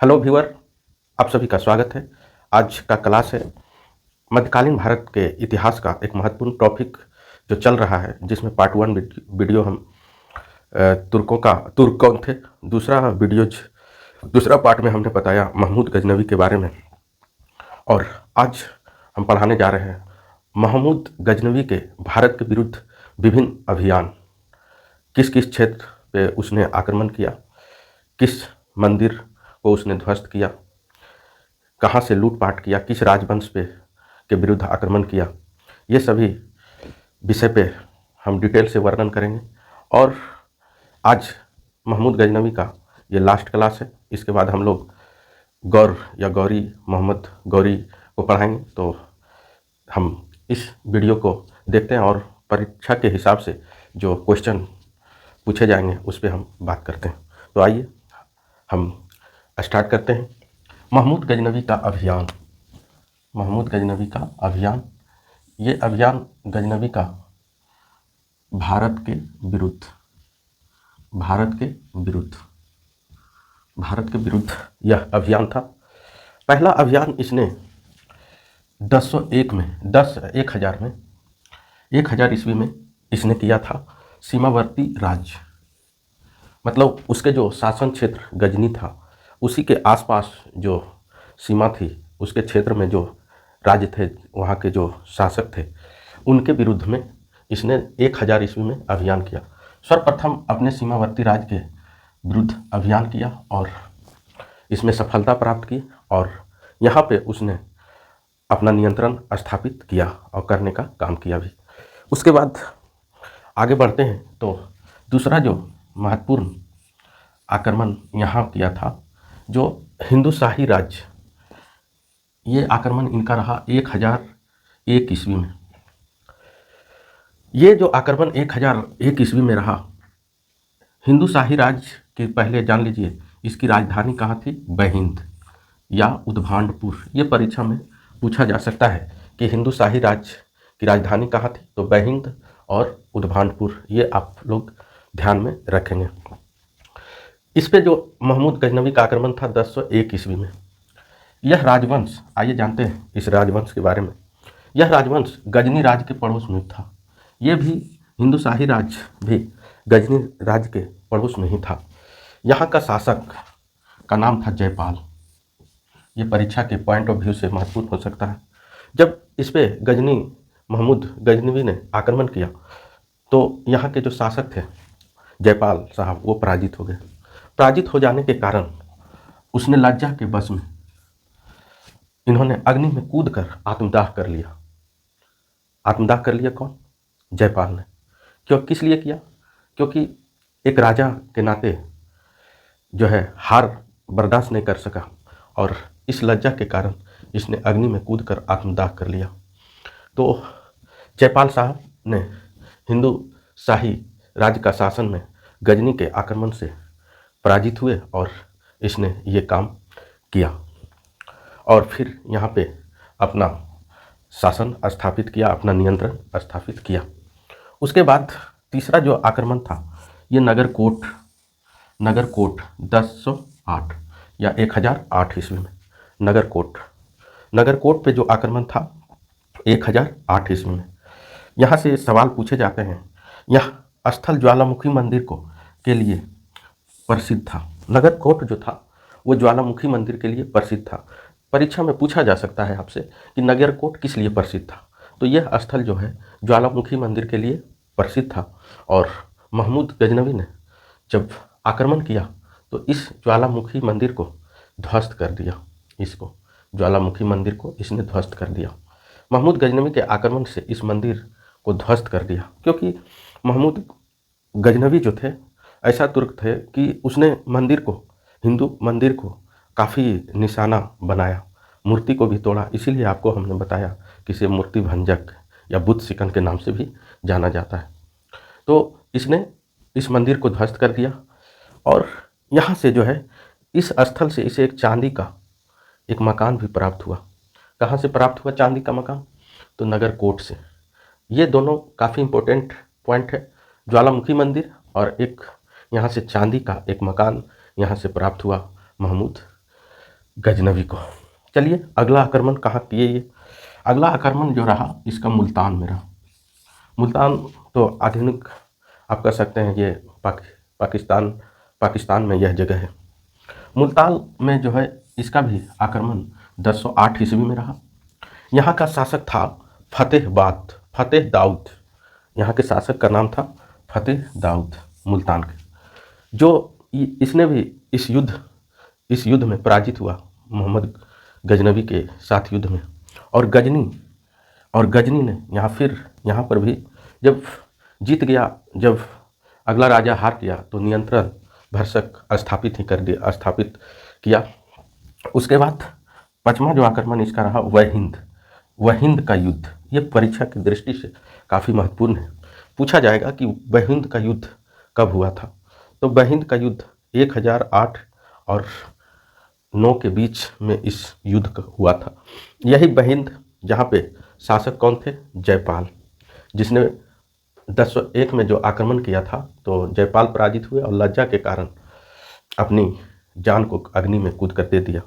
Hello viewer, आप सभी का स्वागत है। आज का क्लास है मध्यकालीन भारत के इतिहास का एक महत्वपूर्ण टॉपिक जो चल रहा है, जिसमें पार्ट 1 वीडियो हम तुर्क कौन थे। दूसरा पार्ट में हमने बताया महमूद गजनवी के बारे में। और आज हम पढ़ाने जा रहे हैं महमूद गजनवी के भारत के विरुद्ध विभिन्न अभियान। किस किस क्षेत्र पे उसने आक्रमण किया, किस मंदिर को उसने ध्वस्त किया, कहाँ से लूटपाट किया, किस राजवंश के विरुद्ध आक्रमण किया, ये सभी विषय पे हम डिटेल से वर्णन करेंगे। और आज महमूद गजनवी का ये लास्ट क्लास है। इसके बाद हम लोग गौर या गौरी मोहम्मद गौरी को पढ़ाएंगे। तो हम इस वीडियो को देखते हैं और परीक्षा के हिसाब से जो क्वेश्चन पूछे जाएंगे उस पर हम बात करते हैं। तो आइए हम स्टार्ट करते हैं। महमूद गजनवी का अभियान। महमूद गजनवी का अभियान, ये अभियान गजनवी का भारत के विरुद्ध यह अभियान था। पहला अभियान इसने 1000 ईस्वी में इसने किया था। सीमावर्ती राज्य, मतलब उसके जो शासन क्षेत्र गजनी था, उसी के आसपास जो सीमा थी, उसके क्षेत्र में जो राज्य थे, वहाँ के जो शासक थे, उनके विरुद्ध में इसने 1000 ईस्वी में अभियान किया। सर्वप्रथम अपने सीमावर्ती राज्य के विरुद्ध अभियान किया और इसमें सफलता प्राप्त की और यहाँ पे उसने अपना नियंत्रण स्थापित किया और करने का काम किया भी। उसके बाद आगे बढ़ते हैं तो दूसरा जो महत्वपूर्ण आक्रमण यहाँ किया था, जो हिंदू शाही राज्य, ये आक्रमण इनका रहा 1001 ईस्वी में। ये जो आक्रमण 1001 ईस्वी में रहा, हिंदू शाही राज्य के पहले जान लीजिए इसकी राजधानी कहाँ थी? बहिंद या उद्भांडपुर। ये परीक्षा में पूछा जा सकता है कि हिंदू शाही राज्य की राजधानी कहाँ थी, तो बहिंद और उद्भांडपुर, ये आप लोग ध्यान में रखेंगे। इस पे जो महमूद गजनवी का आक्रमण था 1001 ईस्वी में। यह राजवंश, आइए जानते हैं इस राजवंश के बारे में। यह राजवंश गजनी राज्य के पड़ोस में था। ये भी हिंदू शाही राज्य भी गजनी राज्य के पड़ोस में ही था। यहाँ का शासक का नाम था जयपाल। ये परीक्षा के पॉइंट ऑफ व्यू से महत्वपूर्ण हो सकता है। जब इस पे महमूद गजनवी ने आक्रमण किया तो यहाँ के जो शासक थे जयपाल साहब, वो पराजित हो गए। पराजित हो जाने के कारण उसने लज्जा के बस में इन्होंने अग्नि में कूदकर आत्मदाह कर लिया। आत्मदाह कर लिया कौन? जयपाल ने। क्यों, किस लिए किया? क्योंकि एक राजा के नाते जो है हार बर्दाश्त नहीं कर सका और इस लज्जा के कारण इसने अग्नि में कूदकर आत्मदाह कर लिया। तो जयपाल साहब ने हिंदू शाही राज्य का शासन में गजनी के आक्रमण से पराजित हुए और इसने ये काम किया और फिर यहाँ पे अपना शासन स्थापित किया, अपना नियंत्रण स्थापित किया। उसके बाद तीसरा जो आक्रमण था, ये नगरकोट 1008 या 1008 ईस्वी में। नगरकोट पे जो आक्रमण था 1008 ईस्वी में। यहाँ से सवाल पूछे जाते हैं। यह स्थल ज्वालामुखी मंदिर के लिए प्रसिद्ध था। नगरकोट जो था वो ज्वालामुखी मंदिर के लिए प्रसिद्ध था। परीक्षा में पूछा जा सकता है आपसे कि नगरकोट किस लिए प्रसिद्ध था, तो यह स्थल जो है ज्वालामुखी मंदिर के लिए प्रसिद्ध था। और महमूद गजनवी ने जब आक्रमण किया तो इस ज्वालामुखी मंदिर को ध्वस्त कर दिया। ज्वालामुखी मंदिर को इसने ध्वस्त कर दिया। महमूद गजनवी के आक्रमण से इस मंदिर को ध्वस्त कर दिया, क्योंकि महमूद गजनवी जो थे ऐसा तुर्क थे कि उसने हिंदू मंदिर को काफ़ी निशाना बनाया, मूर्ति को भी तोड़ा। इसीलिए आपको हमने बताया कि इसे मूर्ति भंजक या बुत शिकन के नाम से भी जाना जाता है। तो इसने इस मंदिर को ध्वस्त कर दिया और यहाँ से जो है इस स्थल से इसे एक चांदी का एक मकान भी प्राप्त हुआ। कहाँ से प्राप्त हुआ चांदी का मकान? तो नगरकोट से। ये दोनों काफ़ी इम्पोर्टेंट पॉइंट है, ज्वालामुखी मंदिर और एक यहाँ से चांदी का एक मकान यहाँ से प्राप्त हुआ महमूद गजनवी को। चलिए अगला आक्रमण कहाँ किए ये। अगला आक्रमण जो रहा इसका मुल्तान में रहा। मुल्तान तो आधुनिक आप कह सकते हैं ये पाकिस्तान पाकिस्तान में यह जगह है। मुल्तान में जो है इसका भी आक्रमण 1008 ईस्वी में रहा। यहाँ का शासक था फतेह दाऊद। यहाँ के शासक का नाम था फतेह दाऊद मुल्तान के, जो इसने भी इस युद्ध में पराजित हुआ मोहम्मद गजनवी के साथ युद्ध में। और गजनी ने यहाँ पर भी जब जीत गया, जब अगला राजा हार गया तो नियंत्रण भरसक स्थापित किया। उसके बाद पांचवा जो आक्रमण इसका रहा वह हिंद का युद्ध। ये परीक्षा की दृष्टि से काफ़ी महत्वपूर्ण है। पूछा जाएगा कि वह हिंद का युद्ध कब हुआ था, तो वह हिंद का युद्ध 1008 और 9 के बीच में इस युद्ध का हुआ था। यही वह हिंद जहाँ पे शासक कौन थे, जयपाल, जिसने 1001 में जो आक्रमण किया था तो जयपाल पराजित हुए और लज्जा के कारण अपनी जान को अग्नि में कूद कर दे दिया।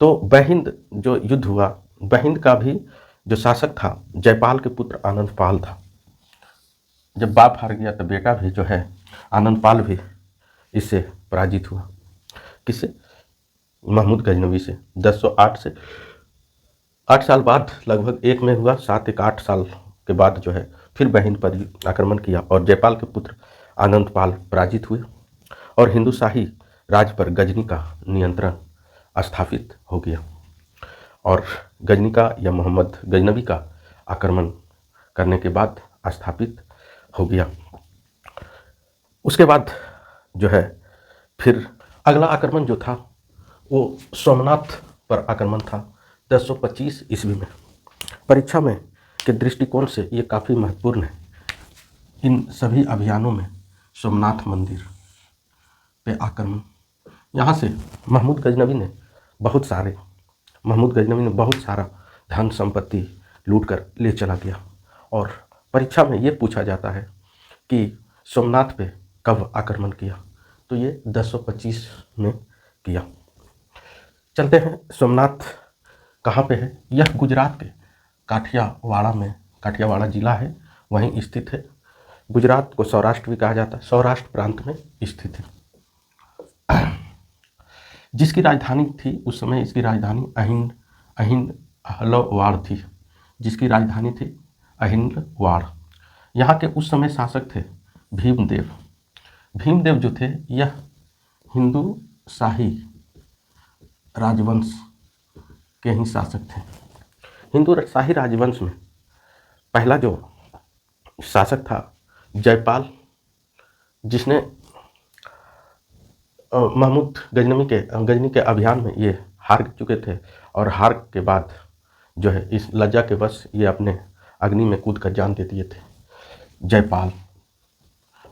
तो वह हिंद जो युद्ध हुआ, वह हिंद का भी जो शासक था जयपाल के पुत्र आनंदपाल था। जब बाप हार गया तो बेटा भी जो है आनंदपाल भी इससे पराजित हुआ। किससे? महमूद गजनवी से। 1008 से 8 साल बाद लगभग एक में हुआ। 7-8 साल के बाद जो है फिर वह हिंद पर आक्रमण किया और जयपाल के पुत्र आनंदपाल पराजित हुए और हिंदू शाही राज पर गजनी का नियंत्रण स्थापित हो गया और गजनी का या मोहम्मद गजनवी का आक्रमण करने के बाद स्थापित हो गया। उसके बाद जो है फिर अगला आक्रमण जो था वो सोमनाथ पर आक्रमण था 1025 ईस्वी में। परीक्षा में के दृष्टिकोण से ये काफ़ी महत्वपूर्ण है। इन सभी अभियानों में सोमनाथ मंदिर पे आक्रमण, यहाँ से महमूद गजनवी ने बहुत सारा धन संपत्ति लूट कर ले चला गया। और परीक्षा में ये पूछा जाता है कि सोमनाथ पे कब आक्रमण किया, तो ये 1025 में किया। चलते हैं सोमनाथ कहाँ पे है। यह गुजरात के काठियावाड़ा जिला है, वहीं स्थित है। गुजरात को सौराष्ट्र भी कहा जाता है, सौराष्ट्र प्रांत में स्थित है। जिसकी राजधानी थी उस समय, इसकी राजधानी अहिंदवाड़ थी, जिसकी राजधानी थी अहिंदवाड़। यहाँ के उस समय शासक थे भीमदेव जो थे यह हिंदू शाही राजवंश के ही शासक थे। हिंदू शाही राजवंश में पहला जो शासक था जयपाल, जिसने महमूद गजनी के अभियान में ये हार चुके थे और हार के बाद जो है इस लज्जा के वश ये अपने अग्नि में कूद कर जान दे दिए थे, जयपाल।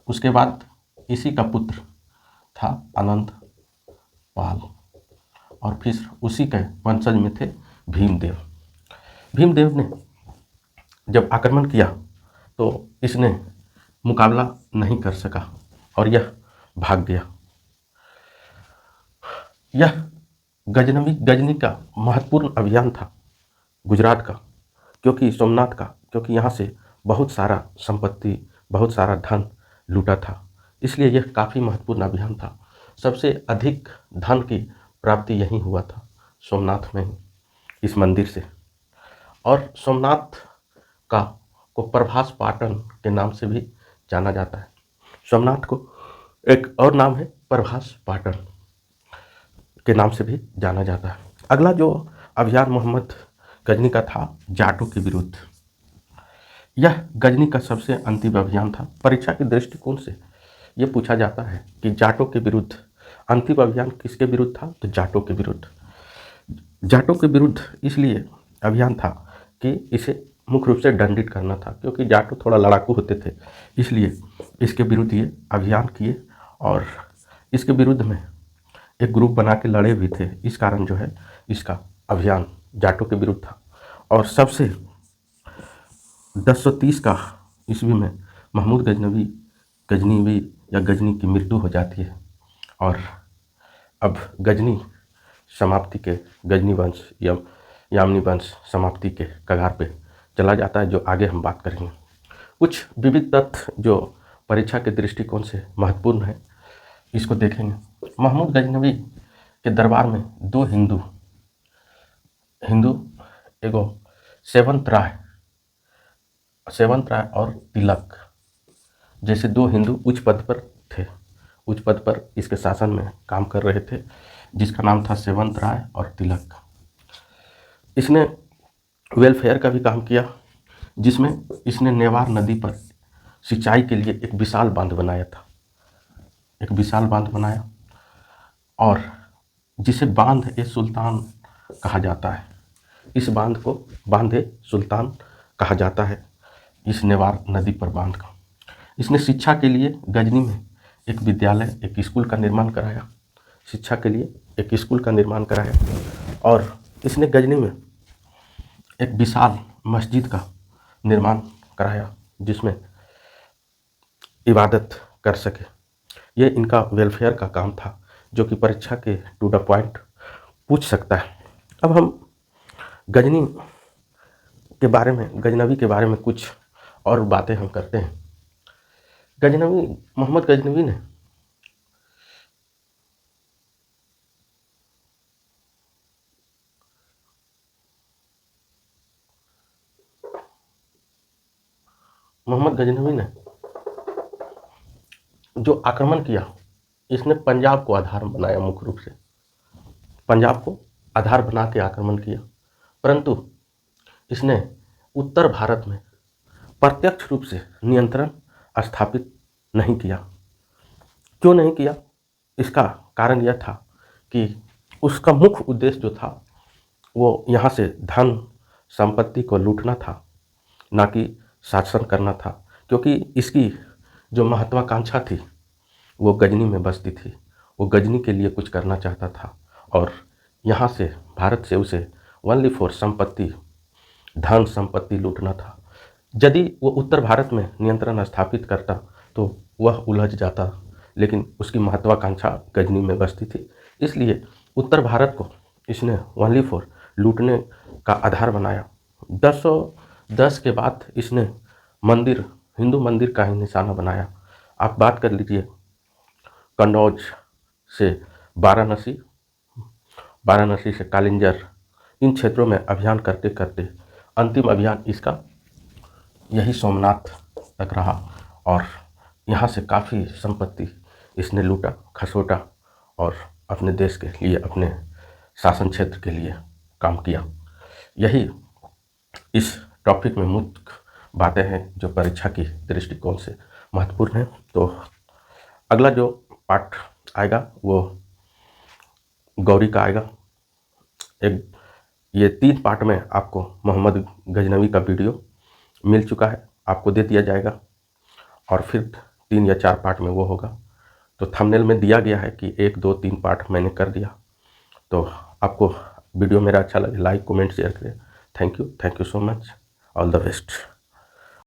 उसके बाद इसी का पुत्र था आनंदपाल और फिर उसी के वंशज में थे भीमदेव ने जब आक्रमण किया तो इसने मुकाबला नहीं कर सका और यह भाग गया। यह गजनी का महत्वपूर्ण अभियान था गुजरात का, क्योंकि यहाँ से बहुत सारा संपत्ति, बहुत सारा धन लूटा था, इसलिए यह काफ़ी महत्वपूर्ण अभियान था। सबसे अधिक धन की प्राप्ति यहीं हुआ था, सोमनाथ में ही, इस मंदिर से। और सोमनाथ को प्रभास पाटन के नाम से भी जाना जाता है। सोमनाथ को एक और नाम है प्रभास पाटन के नाम से भी जाना जाता है। अगला जो अभियान मोहम्मद गजनी का था जाटों के विरुद्ध, यह गजनी का सबसे अंतिम अभियान था। परीक्षा के दृष्टिकोण से ये पूछा जाता है कि जाटों के विरुद्ध अंतिम अभियान किसके विरुद्ध था, तो जाटों के विरुद्ध। जाटों के विरुद्ध इसलिए अभियान था कि इसे मुख्य रूप से दंडित करना था, क्योंकि जाटो थोड़ा लड़ाकू होते थे, इसलिए इसके विरुद्ध ये अभियान किए और इसके विरुद्ध में एक ग्रुप बना के लड़े भी थे। इस कारण जो है इसका अभियान जाटों के विरुद्ध था। और सबसे 1030 का ईस्वी में महमूद गजनी की मृत्यु हो जाती है और अब गजनी समाप्ति के, गजनी वंश या यामिनी वंश समाप्ति के कगार पे चला जाता है, जो आगे हम बात करेंगे। कुछ विविध तथ्य जो परीक्षा के दृष्टिकोण से महत्वपूर्ण है, इसको देखेंगे। महमूद गजनवी के दरबार में दो हिंदू एगो सेवंत राय और तिलक जैसे दो हिंदू उच्च पद पर थे, उच्च पद पर इसके शासन में काम कर रहे थे, जिसका नाम था सेवंत राय और तिलक। इसने वेलफेयर का भी काम किया, जिसमें इसने नेवार नदी पर सिंचाई के लिए एक विशाल बांध बनाया और जिसे बांध ए सुल्तान कहा जाता है। इस बांध को बांध ए सुल्तान कहा जाता है, इस नेवार नदी पर बांध का। इसने शिक्षा के लिए गजनी में एक विद्यालय, एक स्कूल का निर्माण कराया, शिक्षा के लिए एक स्कूल का निर्माण कराया। और इसने गजनी में एक विशाल मस्जिद का निर्माण कराया, जिसमें इबादत कर सके। ये इनका वेलफेयर का काम था, जो कि परीक्षा के टू द पॉइंट पूछ सकता है। अब हम गजनवी के बारे में कुछ और बातें हम करते हैं। मोहम्मद गजनवी ने जो आक्रमण किया, इसने पंजाब को आधार बनाया, मुख्य रूप से पंजाब को आधार बना के आक्रमण किया। परंतु इसने उत्तर भारत में प्रत्यक्ष रूप से नियंत्रण स्थापित नहीं किया। क्यों नहीं किया? इसका कारण यह था कि उसका मुख्य उद्देश्य जो था वो यहाँ से धन संपत्ति को लूटना था, ना कि शासन करना था। क्योंकि इसकी जो महत्वाकांक्षा थी वो गजनी में बसती थी, वो गजनी के लिए कुछ करना चाहता था और यहाँ से भारत से उसे ओनली फॉर संपत्ति, धन संपत्ति लूटना था। यदि वो उत्तर भारत में नियंत्रण स्थापित करता तो वह उलझ जाता, लेकिन उसकी महत्वाकांक्षा गजनी में बसती थी। इसलिए उत्तर भारत को इसने ओनली फॉर लूटने का आधार बनाया। 1910 के बाद इसने हिंदू मंदिर का ही निशाना बनाया। आप बात कर लीजिए कन्नौज से वाराणसी से कालिंजर, इन क्षेत्रों में अभियान करते करते अंतिम अभियान इसका यही सोमनाथ तक रहा और यहाँ से काफ़ी संपत्ति इसने लूटा, खसोटा और अपने देश के लिए, अपने शासन क्षेत्र के लिए काम किया। यही इस टॉपिक में मुख्य बातें हैं जो परीक्षा की दृष्टिकोण से महत्वपूर्ण है। तो अगला जो पार्ट आएगा वो गौरी का आएगा। ये 3 पार्ट में आपको मोहम्मद गजनवी का वीडियो मिल चुका है, आपको दे दिया जाएगा और फिर 3 या 4 पार्ट में वो होगा। तो थंबनेल में दिया गया है कि 1, 2, 3 पार्ट मैंने कर दिया। तो आपको वीडियो मेरा अच्छा लगे लाइक, कमेंट, शेयर करें। Thank you so much, all the best.